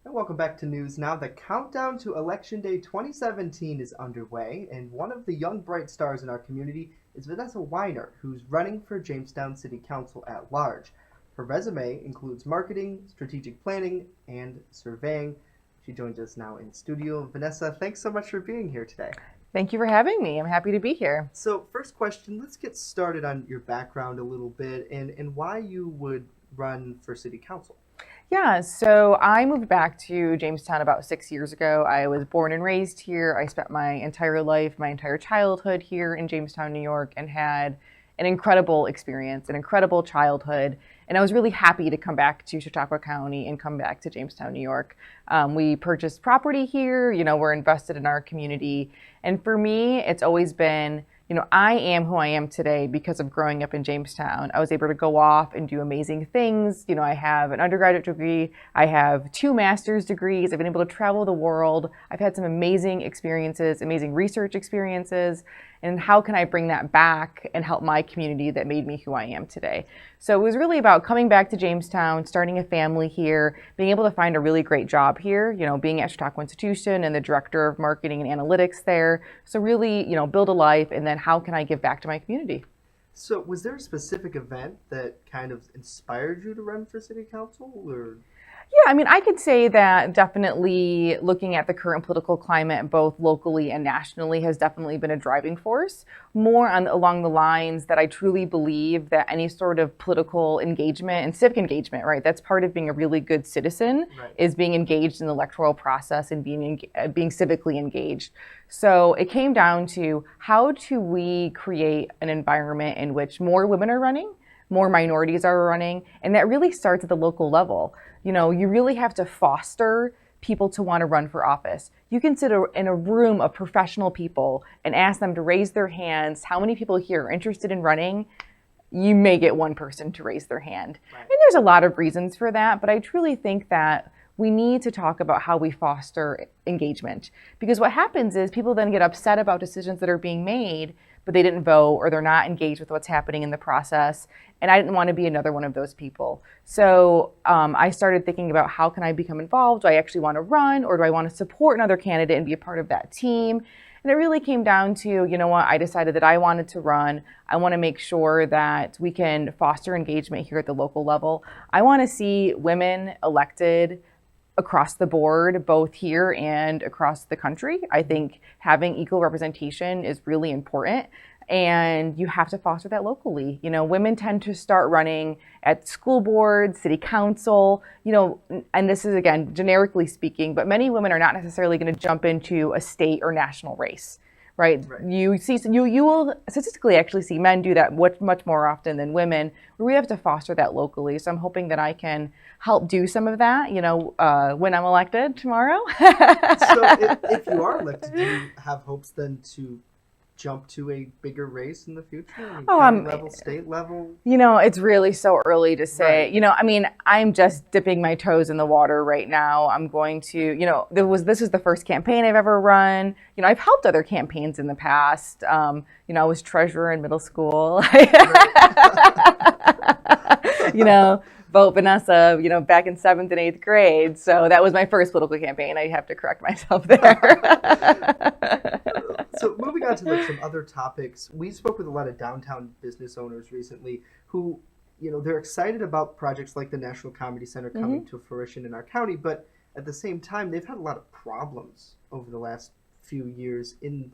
And welcome back to News Now. The countdown to Election Day 2017 is underway, and one of the young bright stars in our community is Vanessa Weinert, who's running for Jamestown City Council at large. Her resume includes marketing, strategic planning, and surveying. She joins us now in studio. Vanessa, thanks so much for being here today. Thank you for having me. I'm happy to be here. So, first question, let's get started on your background a little bit and why you would run for City Council. Yeah, so I moved back to Jamestown about 6 years ago. I was born and raised here. I spent my entire life, my entire childhood here in Jamestown, New York, and had an incredible experience, an incredible childhood. And I was really happy to come back to Chautauqua County and come back to Jamestown, New York. We purchased property here, we're invested in our community. And for me, it's always been, I am who I am today because of growing up in Jamestown. I was able to go off and do amazing things. I have an undergraduate degree. I have 2 master's degrees. I've been able to travel the world. I've had some amazing experiences, amazing research experiences. And how can I bring that back and help my community that made me who I am today? So it was really about coming back to Jamestown, starting a family here, being able to find a really great job here, being at Chautauqua Institution and the director of marketing and analytics there. So really, build a life, and then how can I give back to my community? So, was there a specific event that kind of inspired you to run for City Council, or? Yeah, I could say that definitely looking at the current political climate, both locally and nationally, has definitely been a driving force. More along the lines that I truly believe that any sort of political engagement and civic engagement, right? That's part of being a really good citizen, Right. is being engaged in the electoral process and being civically engaged. So it came down to, how do we create an environment in which more women are running, more minorities are running, and that really starts at the local level. You really have to foster people to want to run for office. You can sit in a room of professional people and ask them to raise their hands. How many people here are interested in running? You may get one person to raise their hand. Right. And there's a lot of reasons for that, but I truly think that we need to talk about how we foster engagement. Because what happens is people then get upset about decisions that are being made, but they didn't vote, or they're not engaged with what's happening in the process. And I didn't want to be another one of those people. So I started thinking about, how can I become involved? Do I actually want to run, or do I want to support another candidate and be a part of that team? And it really came down to, I decided that I wanted to run. I want to make sure that we can foster engagement here at the local level. I want to see women elected across the board, both here and across the country. I think having equal representation is really important, and you have to foster that locally. Women tend to start running at school boards, city council, and this is, again, generically speaking, but many women are not necessarily going to jump into a state or national race. Right? You will statistically actually see men do that much more often than women. We have to foster that locally. So I'm hoping that I can help do some of that, when I'm elected tomorrow. So if you are elected, do you have hopes then to jump to a bigger race in the future? County level, state level? It's really so early to say. Right. I'm just dipping my toes in the water right now. I'm going to, this is the first campaign I've ever run. I've helped other campaigns in the past. I was treasurer in middle school. Vote Vanessa, back in 7th and 8th grade. So that was my first political campaign. I have to correct myself there. So moving on to some other topics, we spoke with a lot of downtown business owners recently who, they're excited about projects like the National Comedy Center coming to fruition in our county, but at the same time, they've had a lot of problems over the last few years in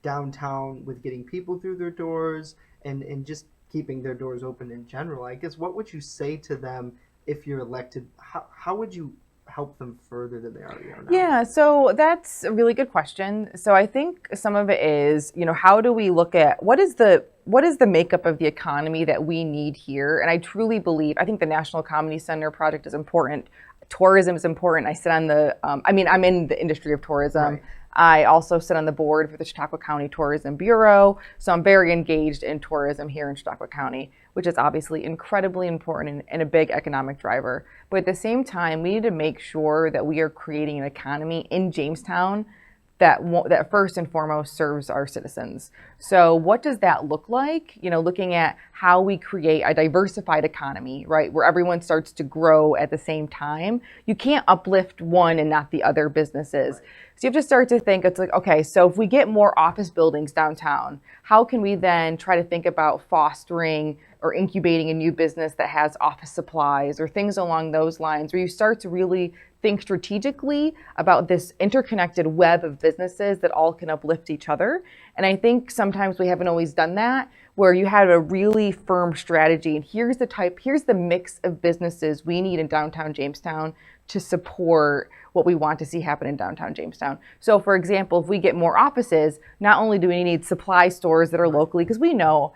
downtown with getting people through their doors and just keeping their doors open in general. I guess, what would you say to them if you're elected? How would you help them further than they already are now? Yeah, so that's a really good question. So I think some of it is, how do we look at what is the makeup of the economy that we need here? And I truly believe, I think the National Comedy Center project is important. Tourism is important. I sit on I'm in the industry of tourism. Right. I also sit on the board for the Chautauqua County Tourism Bureau. So I'm very engaged in tourism here in Chautauqua County, which is obviously incredibly important and a big economic driver. But at the same time, we need to make sure that we are creating an economy in Jamestown that first and foremost serves our citizens. So what does that look like? Looking at how we create a diversified economy, right, where everyone starts to grow at the same time. You can't uplift one and not the other businesses. Right. So you have to start to think, it's like, okay, so if we get more office buildings downtown, how can we then try to think about fostering or incubating a new business that has office supplies or things along those lines, where you start to really think strategically about this interconnected web of businesses that all can uplift each other. And I think sometimes we haven't always done that, where you have a really firm strategy and here's the mix of businesses we need in downtown Jamestown to support what we want to see happen in downtown Jamestown. So for example, if we get more offices, not only do we need supply stores that are locally, because we know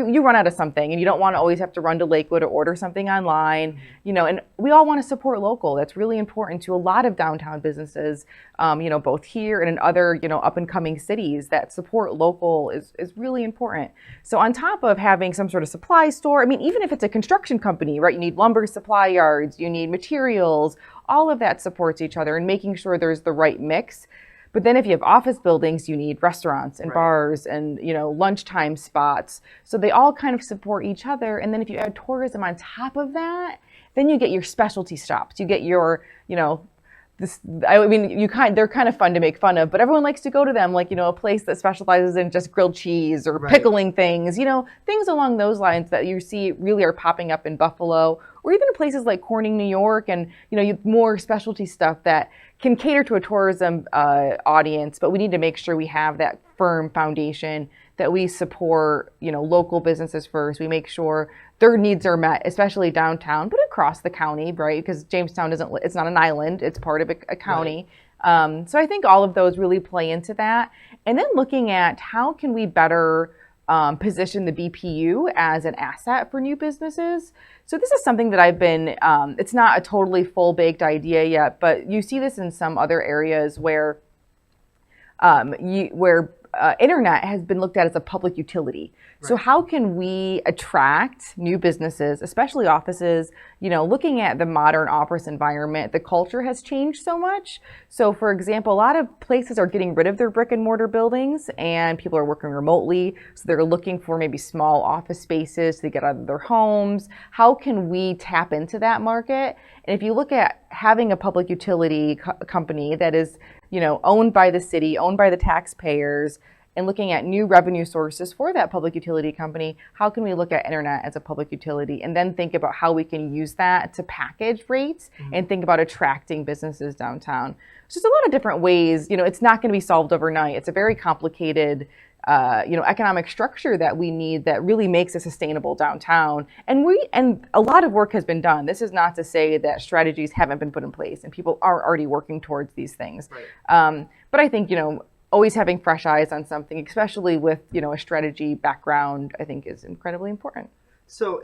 you run out of something and you don't want to always have to run to Lakewood or order something online, and we all want to support local. That's really important to a lot of downtown businesses, both here and in other, up and coming cities. That support local is really important. So on top of having some sort of supply store, even if it's a construction company, right, you need lumber supply yards, you need materials, all of that supports each other and making sure there's the right mix. But then if you have office buildings, you need restaurants and bars and, lunchtime spots. So they all kind of support each other. And then if you add tourism on top of that, then you get your specialty shops. You get your, they're kind of fun to make fun of, but everyone likes to go to them, like, a place that specializes in just grilled cheese or pickling things, things along those lines that you see really are popping up in Buffalo, or even in places like Corning, New York, and, you have more specialty stuff that can cater to a tourism audience, but we need to make sure we have that firm foundation, that we support, local businesses first. We make sure their needs are met, especially downtown, but across the county, right? Because Jamestown it's not an island, it's part of a county. Right. So I think all of those really play into that. And then looking at how can we better position the BPU as an asset for new businesses. So this is something that I've been, it's not a totally full-baked idea yet, but you see this in some other areas where internet has been looked at as a public utility. Right. So how can we attract new businesses, especially offices, looking at the modern office environment, the culture has changed so much. So for example, a lot of places are getting rid of their brick and mortar buildings and people are working remotely. So they're looking for maybe small office spaces to get out of their homes. How can we tap into that market? And if you look at having a public utility company that is, owned by the city, owned by the taxpayers, and looking at new revenue sources for that public utility company, how can we look at internet as a public utility and then think about how we can use that to package rates and think about attracting businesses downtown? So there's a lot of different ways. It's not going to be solved overnight. It's a very complicated economic structure that we need that really makes a sustainable downtown. And a lot of work has been done. This is not to say that strategies haven't been put in place and people are already working towards these things. Right. But I think, always having fresh eyes on something, especially with, a strategy background, I think is incredibly important. So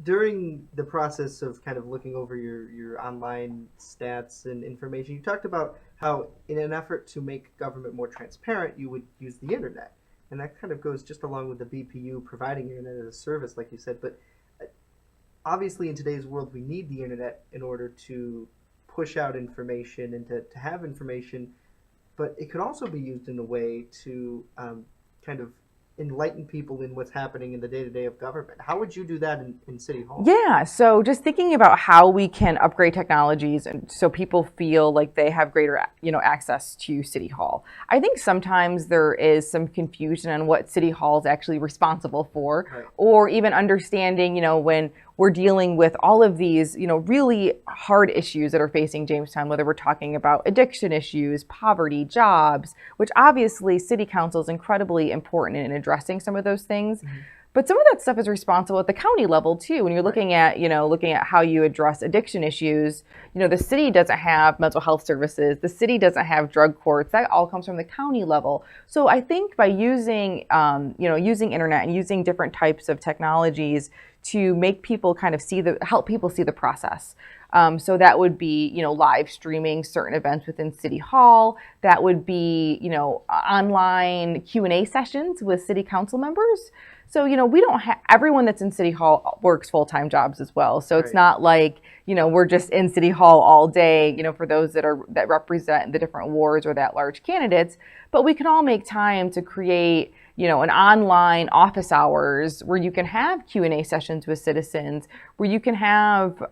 during the process of kind of looking over your online stats and information, you talked about how in an effort to make government more transparent, you would use the internet. And that kind of goes just along with the BPU providing internet as a service, like you said. But obviously in today's world, we need the internet in order to push out information and to have information. But it could also be used in a way to kind of enlighten people in what's happening in the day-to-day of government. How would you do that in City Hall? Yeah, so just thinking about how we can upgrade technologies and so people feel like they have greater, access to City Hall. I think sometimes there is some confusion on what City Hall is actually responsible for, right, or even understanding, when we're dealing with all of these, really hard issues that are facing Jamestown, whether we're talking about addiction issues, poverty, jobs, which obviously City Council is incredibly important in addressing some of those things. Mm-hmm. But some of that stuff is responsible at the county level too. When you're looking at, how you address addiction issues, the city doesn't have mental health services. The city doesn't have drug courts. That all comes from the county level. So I think by using, using internet and using different types of technologies to make people kind of help people see the process. So that would be, live streaming certain events within City Hall. That would be, online Q&A sessions with city council members. So, we don't have everyone that's in City Hall works full-time jobs as well. So it's Right. not like, we're just in City Hall all day, for those that represent the different wards or that large candidates. But we can all make time to create, an online office hours where you can have Q&A sessions with citizens, where you can have,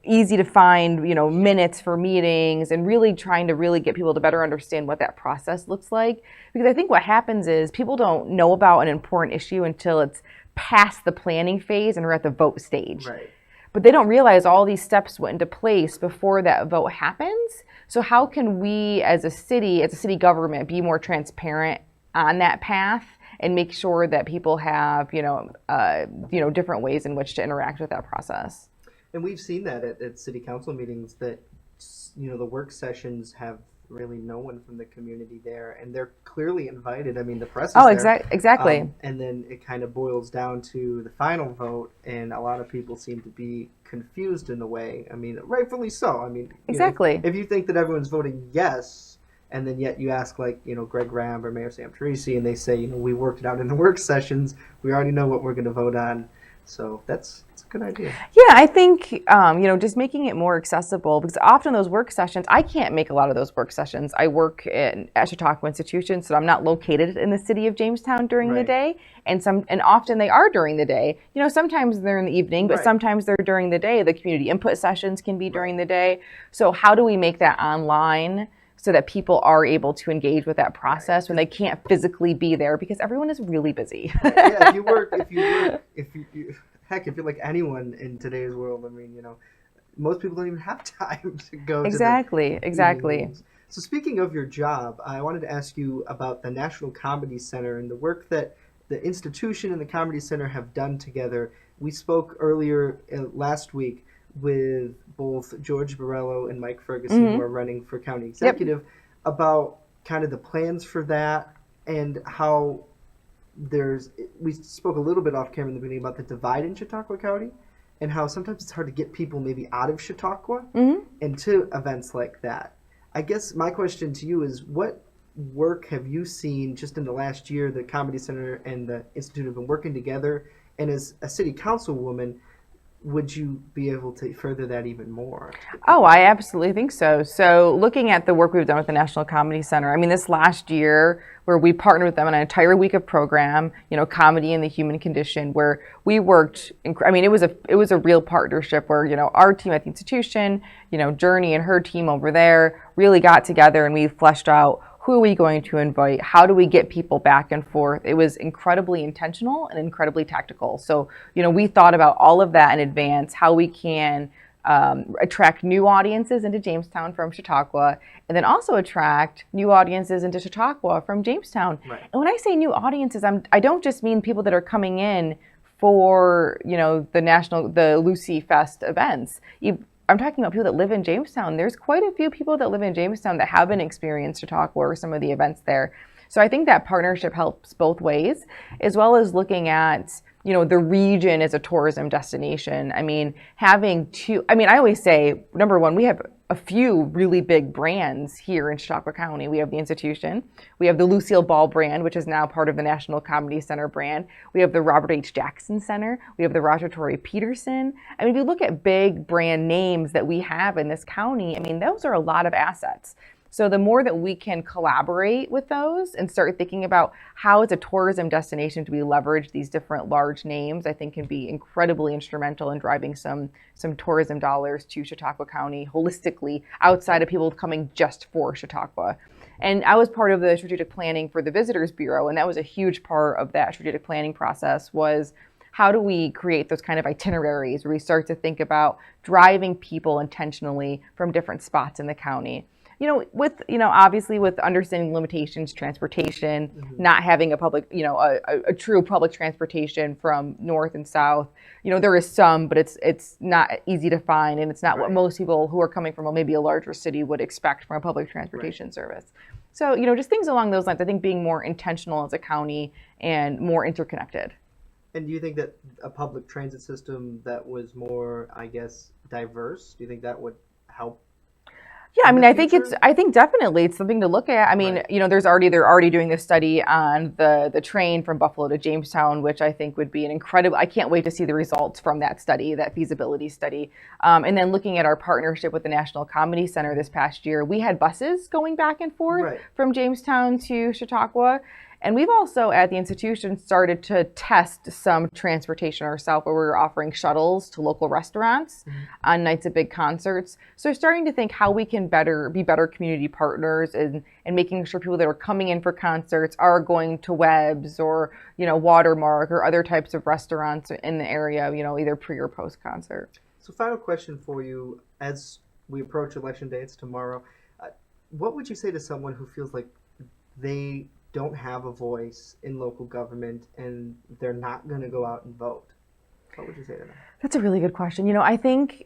easy to find, minutes for meetings, and really trying to really get people to better understand what that process looks like. Because I think what happens is people don't know about an important issue until it's past the planning phase and we're at the vote stage. Right. But they don't realize all these steps went into place before that vote happens. So how can we as a city government, be more transparent on that path and make sure that people have, different ways in which to interact with that process? And we've seen that at city council meetings that, the work sessions have really no one from the community there, and they're clearly invited. I mean, the press is there. Exactly. And then it kind of boils down to the final vote, and a lot of people seem to be confused in a way. I mean, rightfully so. I mean, exactly. If you think that everyone's voting yes, and then yet you ask, like, Greg Ramb or Mayor Sam Teresi, and they say, we worked it out in the work sessions. We already know what we're going to vote on. So that's a good idea. Yeah, I think, just making it more accessible, because often those work sessions, I can't make a lot of those work sessions. I work at Chautauqua Institution, so I'm not located in the city of Jamestown during the day. And often they are during the day. Sometimes they're in the evening, but sometimes they're during the day. The community input sessions can be during the day. So how do we make that online so that people are able to engage with that process when they can't physically be there, because everyone is really busy. Yeah, if you're like anyone in today's world, I mean, most people don't even have time to go exactly. So speaking of your job, I wanted to ask you about the National Comedy Center and the work that the institution and the Comedy Center have done together. We spoke earlier last week with both George Borello and Mike Ferguson, who are running for county executive, about kind of the plans for that, and how we spoke a little bit off camera in the beginning about the divide in Chautauqua County, and how sometimes it's hard to get people maybe out of Chautauqua into events like that. I guess my question to you is, what work have you seen just in the last year the Comedy Center and the Institute have been working together? And as a city councilwoman, would you be able to further that even more? Oh, I absolutely think so. So looking at the work we've done with the National Comedy Center, I mean, this last year where we partnered with them on an entire week of program, Comedy and the Human Condition, where we worked, I mean, it was a real partnership where, our team at the institution, Journey and her team over there really got together, and we fleshed out, who are we going to invite? How do we get people back and forth? It was incredibly intentional and incredibly tactical. So, we thought about all of that in advance, how we can attract new audiences into Jamestown from Chautauqua, and then also attract new audiences into Chautauqua from Jamestown. Right. And when I say new audiences, I don't just mean people that are coming in for, the Lucy Fest events. I'm talking about people that live in Jamestown. There's quite a few people that live in Jamestown that haven't experienced Chautauqua or some of the events there. So I think that partnership helps both ways, as well as looking at, the region as a tourism destination. I mean, I always say, number one, we have a few really big brands here in Chautauqua County. We have the institution. We have the Lucille Ball brand, which is now part of the National Comedy Center brand. We have the Robert H. Jackson Center. We have the Roger Tory Peterson. I mean, if you look at big brand names that we have in this county, I mean, those are a lot of assets. So the more that we can collaborate with those and start thinking about how as a tourism destination do we leverage these different large names, I think can be incredibly instrumental in driving some tourism dollars to Chautauqua County holistically, outside of people coming just for Chautauqua. And I was part of the strategic planning for the Visitors Bureau, and that was a huge part of that strategic planning process, was how do we create those kind of itineraries where we start to think about driving people intentionally from different spots in the county. Obviously with understanding limitations, transportation, not having a public, a true public transportation from north and south. There is some, but it's not easy to find, and it's not what most people who are coming from maybe a larger city would expect from a public transportation service. So, just things along those lines. I think being more intentional as a county and more interconnected. And do you think that a public transit system that was more, I guess, diverse, do you think that would help? Yeah, I in mean, the I think future? I think definitely it's something to look at. I mean, Right. they're already doing this study on the train from Buffalo to Jamestown, which I think would be an incredible. I can't wait to see the results from that study, that feasibility study. And then looking at our partnership with the National Comedy Center this past year, we had buses going back and forth Right. from Jamestown to Chautauqua. And we've also at the institution started to test some transportation ourselves where we're offering shuttles to local restaurants on nights of big concerts. So we're starting to think how we can be better community partners and making sure people that are coming in for concerts are going to Webb's or, Watermark or other types of restaurants in the area, either pre or post concert. So, final question for you as we approach election day, it's tomorrow. What would you say to someone who feels like they don't have a voice in local government and they're not going to go out and vote? What would you say to them? That's a really good question. I think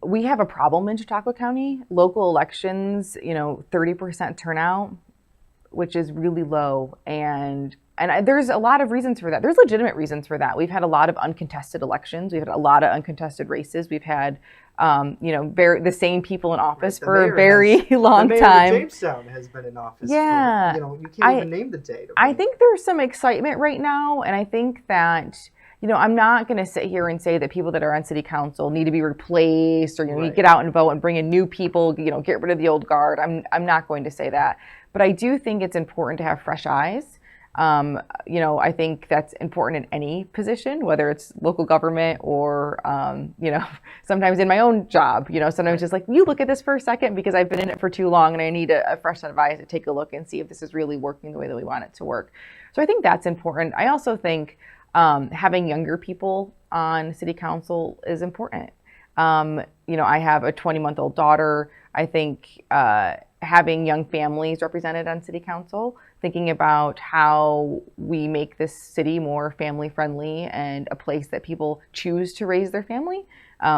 we have a problem in Chautauqua County. Local elections, 30% turnout, which is really low. And there's a lot of reasons for that. There's legitimate reasons for that. We've had a lot of uncontested elections. We've had a lot of uncontested races. We've had, the same people in office for a very long the mayor time. of Jamestown has been in office. Yeah. You can't even name the date. I think there's some excitement right now. And I think that, I'm not going to sit here and say that people that are on city council need to be replaced or, you get out and vote and bring in new people, get rid of the old guard. I'm not going to say that. But I do think it's important to have fresh eyes. I think that's important in any position, whether it's local government or, sometimes in my own job, sometimes just like, you look at this for a second because I've been in it for too long and I need a fresh set of eyes to take a look and see if this is really working the way that we want it to work. So I think that's important. I also think having younger people on city council is important. I have a 20-month-old daughter. I think having young families represented on city council, thinking about how we make this city more family friendly and a place that people choose to raise their family,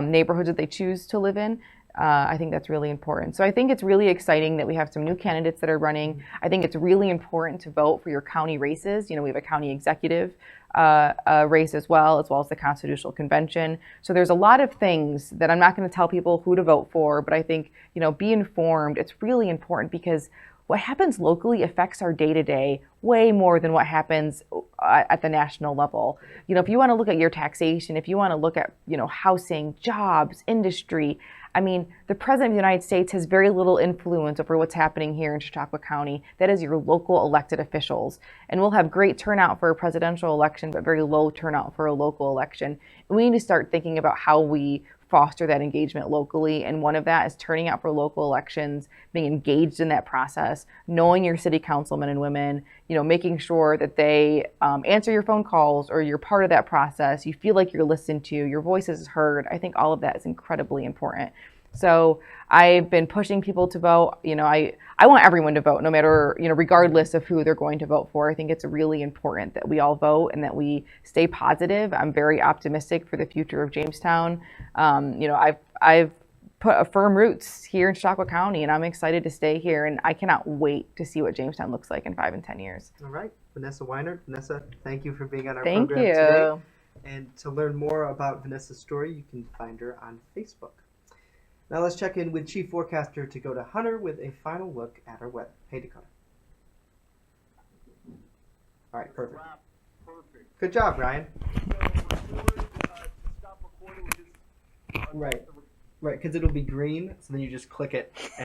neighborhoods that they choose to live in. I think that's really important. So I think it's really exciting that we have some new candidates that are running. I think it's really important to vote for your county races. We have a county executive race as well as the Constitutional Convention. So there's a lot of things that I'm not going to tell people who to vote for, but I think, be informed. It's really important because what happens locally affects our day-to-day way more than what happens at the national level. If you want to look at your taxation, if you want to look at, housing, jobs, industry, I mean, the President of the United States has very little influence over what's happening here in Chautauqua County. That is your local elected officials. And we'll have great turnout for a presidential election, but very low turnout for a local election. And we need to start thinking about how we foster that engagement locally. And one of that is turning out for local elections, being engaged in that process, knowing your city councilmen and women, making sure that they answer your phone calls or you're part of that process. You feel like you're listened to, your voice is heard. I think all of that is incredibly important. So I've been pushing people to vote. I want everyone to vote, no matter, regardless of who they're going to vote for. I think it's really important that we all vote and that we stay positive. I'm very optimistic for the future of Jamestown. I've put a firm roots here in Chautauqua County, and I'm excited to stay here. And I cannot wait to see what Jamestown looks like in 5 and 10 years. All right, Vanessa Weinert. Vanessa, thank you for being on our Thank program you. today. And to learn more about Vanessa's story, you can find her on Facebook. Now let's check in with Chief Forecaster Dakota Hunter with a final look at our weather. Hey, Dakota. All right, perfect. Good job, Ryan. Right, because it'll be green, so then you just click it.